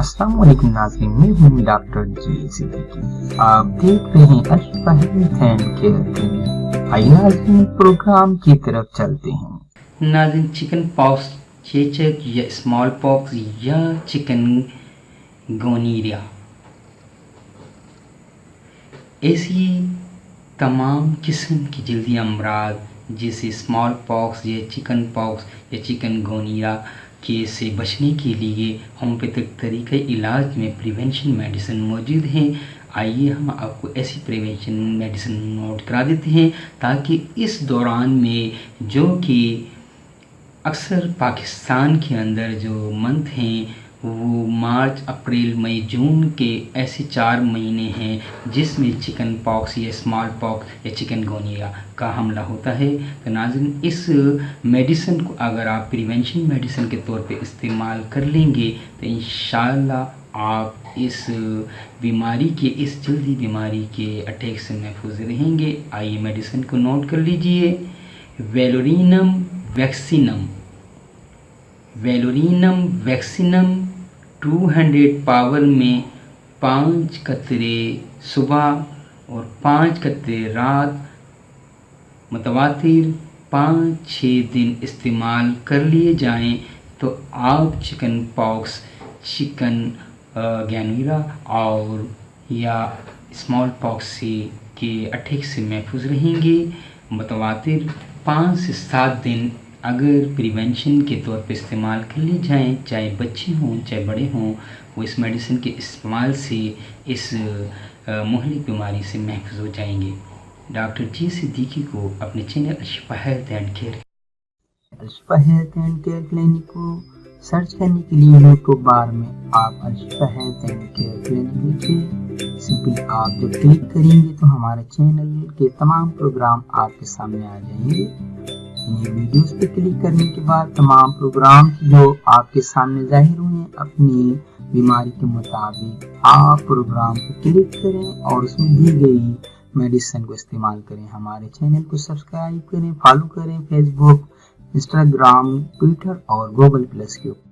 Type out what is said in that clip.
अस्सलाम वालेकुम नाज़रीन, मैं हूँ डॉक्टर जी सिद्दीकी। आप देख रहे हैं Ashfa health and care clinic. आइए नाज़रीन, प्रोग्राम की तरफ चलते हैं। नाज़रीन, चिकन पॉक्स, चेचक या स्मॉल पॉक्स या चिकन गोनीरिया, ऐसी तमाम किस्म की जल्दी अमराज जैसे स्मॉल पॉक्स या चिकन पॉक्स या चिकन गोनीरिया के से बचने के लिए होम्योपैथिक तरीके इलाज में प्रिवेंशन मेडिसिन मौजूद हैं। आइए हम आपको ऐसी प्रिवेंशन मेडिसिन नोट करा देते हैं ताकि इस दौरान में, जो कि अक्सर पाकिस्तान के अंदर जो मंथ हैं वो मार्च, अप्रैल, मई, जून के ऐसे 4 महीने हैं जिसमें चिकन पॉक्स या स्मॉल पॉक्स या चिकन गोनिया का हमला होता है। तो नाज़रीन, इस मेडिसिन को अगर आप प्रिवेंशन मेडिसिन के तौर पे इस्तेमाल कर लेंगे तो इंशाअल्लाह आप इस बीमारी के, इस जल्दी बीमारी के अटैक से महफूज रहेंगे। आइए मेडिसिन को नोट कर लीजिए। वेलोरिनम वैक्सीनम, वेलोरिनम वैक्सीनम 200 पावर में 5 कतरे सुबह और 5 कतरे रात मुतवातिर 5-6 दिन इस्तेमाल कर लिए जाएं तो आप चिकन पॉक्स, चिकन गोनिरिया और या स्मॉल पॉक्स के अटैक से महफूज रहेंगे। मुतवातिर 5 से 7 दिन अगर प्रिवेंशन के तौर पे इस्तेमाल कर ली जाएँ, चाहे बच्चे हों चाहे बड़े हों, वो इस मेडिसिन के इस्तेमाल से इस मुहलिक बीमारी से महफूज हो जाएंगे। डॉक्टर जी सिद्दीकी को अपने channel Ashfa health and care clinic को सर्च करने के लिए यूट्यूब बार में आप Ashfa health and care clinic लिखिए। सिंपली आप जब क्लिक करेंगे तो हमारे चैनल के तमाम प्रोग्राम आपके सामने आ जाएंगे। ये वीडियोस पे क्लिक करने के बाद तमाम प्रोग्राम जो आपके सामने जाहिर हुए, अपनी बीमारी के मुताबिक आप प्रोग्राम को क्लिक करें और उसमें दी गई मेडिसिन को इस्तेमाल करें। हमारे चैनल को सब्सक्राइब करें, फॉलो करें फेसबुक, इंस्टाग्राम, ट्विटर और गूगल प्लस के ऊपर।